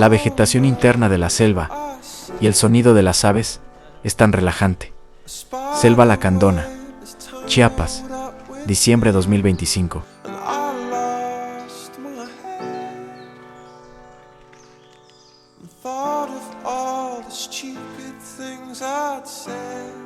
La vegetación interna de la selva y el sonido de las aves es tan relajante. Selva Lacandona, Chiapas, diciembre 2025. Thought of all the stupid things I'd said.